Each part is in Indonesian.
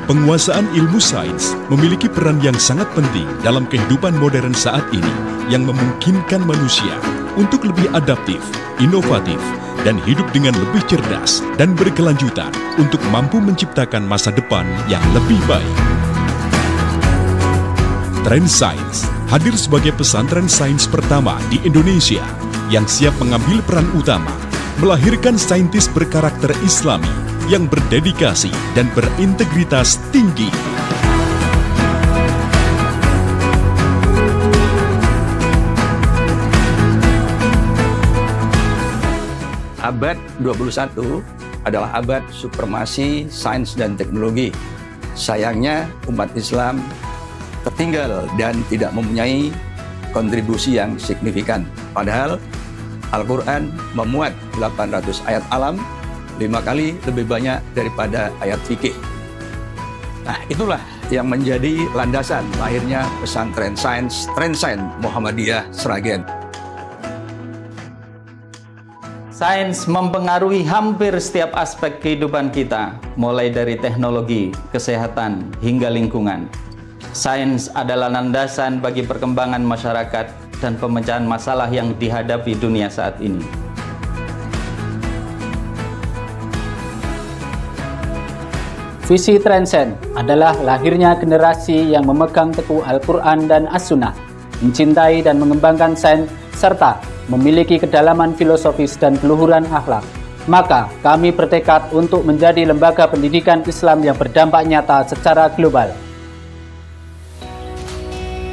Penguasaan ilmu sains memiliki peran yang sangat penting dalam kehidupan modern saat ini yang memungkinkan manusia untuk lebih adaptif, inovatif, dan hidup dengan lebih cerdas dan berkelanjutan untuk mampu menciptakan masa depan yang lebih baik. Trend Science hadir sebagai pesantren sains pertama di Indonesia yang siap mengambil peran utama melahirkan saintis berkarakter Islami yang berdedikasi dan berintegritas tinggi. Abad 21 adalah abad supremasi sains dan teknologi. Sayangnya umat Islam tertinggal dan tidak mempunyai kontribusi yang signifikan. Padahal Al-Quran memuat 800 ayat alam, 5 kali lebih banyak daripada ayat fikih. Nah, itulah yang menjadi landasan lahirnya pesantren sains Trend Science Muhammadiyah Sragen. Sains mempengaruhi hampir setiap aspek kehidupan kita, mulai dari teknologi, kesehatan, hingga lingkungan. Sains adalah landasan bagi perkembangan masyarakat dan pemecahan masalah yang dihadapi dunia saat ini. Visi Trend Science adalah lahirnya generasi yang memegang teguh Al-Quran dan As-Sunnah, mencintai dan mengembangkan sains, serta memiliki kedalaman filosofis dan keluhuran akhlak. Maka kami bertekad untuk menjadi lembaga pendidikan Islam yang berdampak nyata secara global.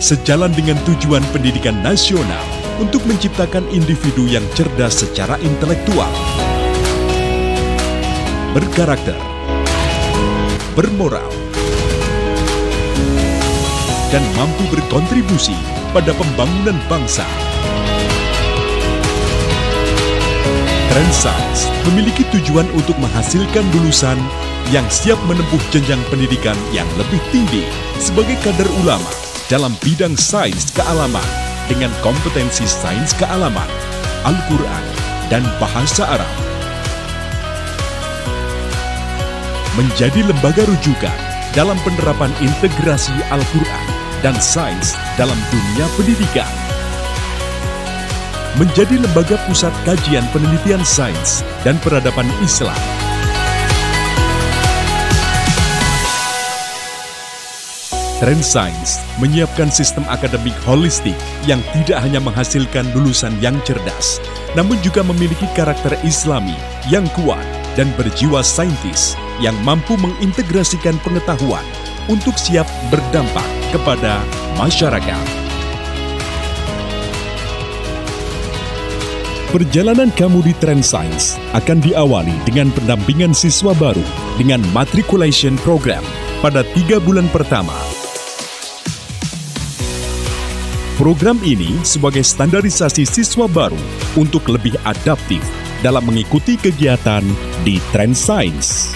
Sejalan dengan tujuan pendidikan nasional untuk menciptakan individu yang cerdas secara intelektual, berkarakter, bermoral, dan mampu berkontribusi pada pembangunan bangsa. Trend Science memiliki tujuan untuk menghasilkan lulusan yang siap menempuh jenjang pendidikan yang lebih tinggi sebagai kader ulama dalam bidang sains kealaman dengan kompetensi sains kealaman, Al-Quran, dan bahasa Arab. Menjadi lembaga rujukan dalam penerapan integrasi Al-Quran dan sains dalam dunia pendidikan. Menjadi lembaga pusat kajian penelitian sains dan peradaban Islam. Trend Science menyiapkan sistem akademik holistik yang tidak hanya menghasilkan lulusan yang cerdas, namun juga memiliki karakter Islami yang kuat dan berjiwa saintis yang mampu mengintegrasikan pengetahuan untuk siap berdampak kepada masyarakat. Perjalanan kamu di Trend Science akan diawali dengan pendampingan siswa baru dengan matriculation program pada 3 bulan pertama. Program ini sebagai standarisasi siswa baru untuk lebih adaptif dalam mengikuti kegiatan di Trend Science.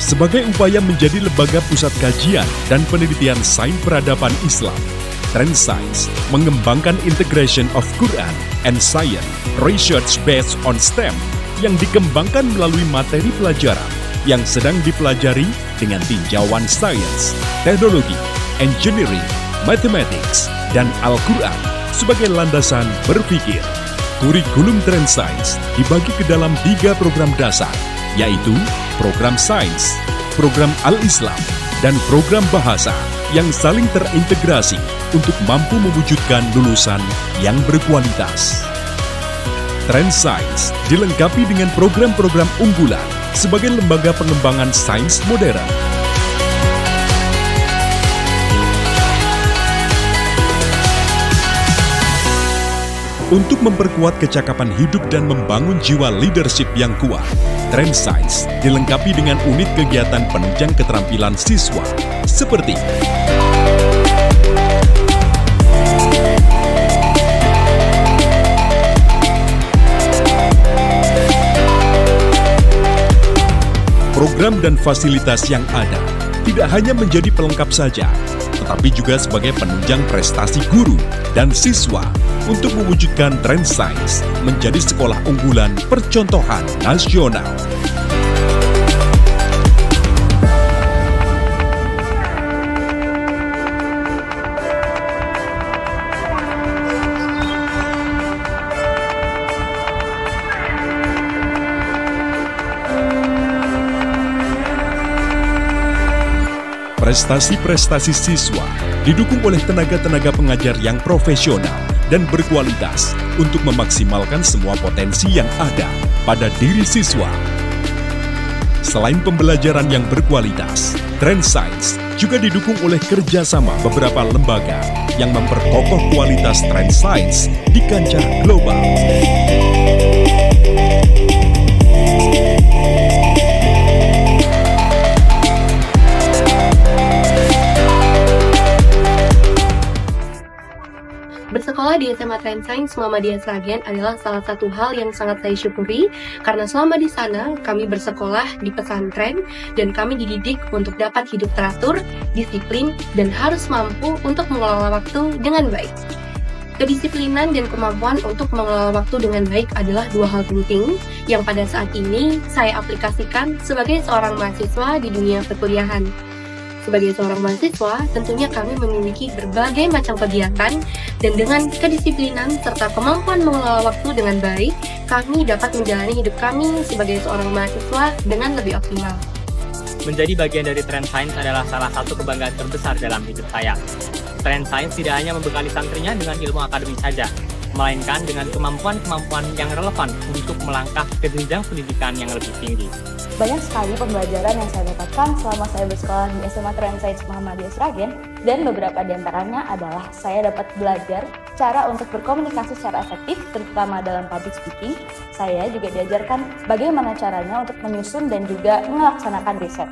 Sebagai upaya menjadi lembaga pusat kajian dan penelitian sains peradaban Islam, Trend Science mengembangkan integration of Quran and Science research based on STEM yang dikembangkan melalui materi pelajaran yang sedang dipelajari dengan tinjauan sains, teknologi, engineering, mathematics, dan Al-Quran sebagai landasan berpikir. Kurikulum Trend Science dibagi ke dalam 3 program dasar, yaitu program sains, program Al-Islam, dan program bahasa yang saling terintegrasi untuk mampu mewujudkan lulusan yang berkualitas. Trend Science dilengkapi dengan program-program unggulan sebagai lembaga pengembangan sains modern. Untuk memperkuat kecakapan hidup dan membangun jiwa leadership yang kuat, Trend Science dilengkapi dengan unit kegiatan penunjang keterampilan siswa seperti program dan fasilitas yang ada tidak hanya menjadi pelengkap saja, tetapi juga sebagai penunjang prestasi guru dan siswa untuk mewujudkan Trend Science menjadi sekolah unggulan percontohan nasional. Prestasi-prestasi siswa didukung oleh tenaga-tenaga pengajar yang profesional dan berkualitas untuk memaksimalkan semua potensi yang ada pada diri siswa. Selain pembelajaran yang berkualitas, Trend Science juga didukung oleh kerjasama beberapa lembaga yang memperkokoh kualitas Trend Science di kancah global. Bersekolah di SMA Trend Science Muhammadiyah Sragen adalah salah satu hal yang sangat saya syukuri karena selama di sana kami bersekolah di pesantren dan kami dididik untuk dapat hidup teratur, disiplin, dan harus mampu untuk mengelola waktu dengan baik. Kedisiplinan dan kemampuan untuk mengelola waktu dengan baik adalah dua hal penting yang pada saat ini saya aplikasikan sebagai seorang mahasiswa di dunia perkuliahan. Sebagai seorang mahasiswa, tentunya kami memiliki berbagai macam kegiatan dan dengan kedisiplinan serta kemampuan mengelola waktu dengan baik, kami dapat menjalani hidup kami sebagai seorang mahasiswa dengan lebih optimal. Menjadi bagian dari Trend Science adalah salah satu kebanggaan terbesar dalam hidup saya. Trend Science tidak hanya membekali santrinya dengan ilmu akademik saja, melainkan dengan kemampuan-kemampuan yang relevan untuk melangkah ke jenjang pendidikan yang lebih tinggi. Banyak sekali pembelajaran yang saya dapatkan selama saya bersekolah di SMA Trend Science Muhammadiyah Sragen, dan beberapa di antaranya adalah saya dapat belajar cara untuk berkomunikasi secara efektif, terutama dalam public speaking. Saya juga diajarkan bagaimana caranya untuk menyusun dan juga melaksanakan riset.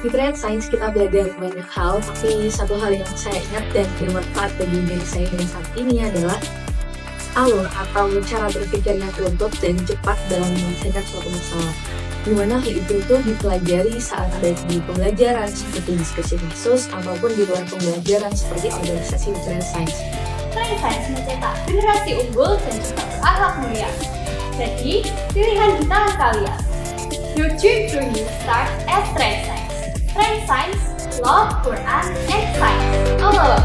Di Trend Science kita belajar banyak hal, tapi satu hal yang saya ingat dan bermanfaat bagi diri saya dan saat ini adalah alur atau cara berpikir yang tertutup dan cepat dalam menyelesaikan suatu masalah. Di mana hal itu dipelajari saat baik di pembelajaran seperti diskusi khusus ataupun di luar pembelajaran seperti organisasi Trend Science. Trend Science mencetak generasi unggul dan juga berakhlak mulia. Jadi, pilihan kita kalian. Your journey starts at Trend Science. Trend Science, love Quran and Science. Allah.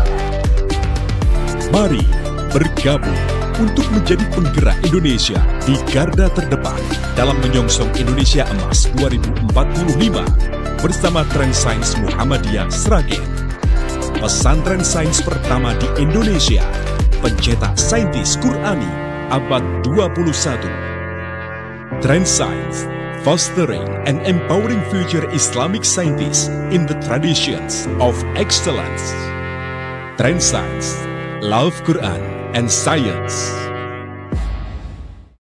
Mari bergabung untuk menjadi penggerak Indonesia di garda terdepan dalam menyongsong Indonesia Emas 2045 bersama Trend Science Muhammadiyah Sragen. Pesantren sains pertama di Indonesia, pencetak saintis Qurani abad 21. Trend Science, fostering and empowering future Islamic scientists in the traditions of excellence. Trend Science, love Quran and science.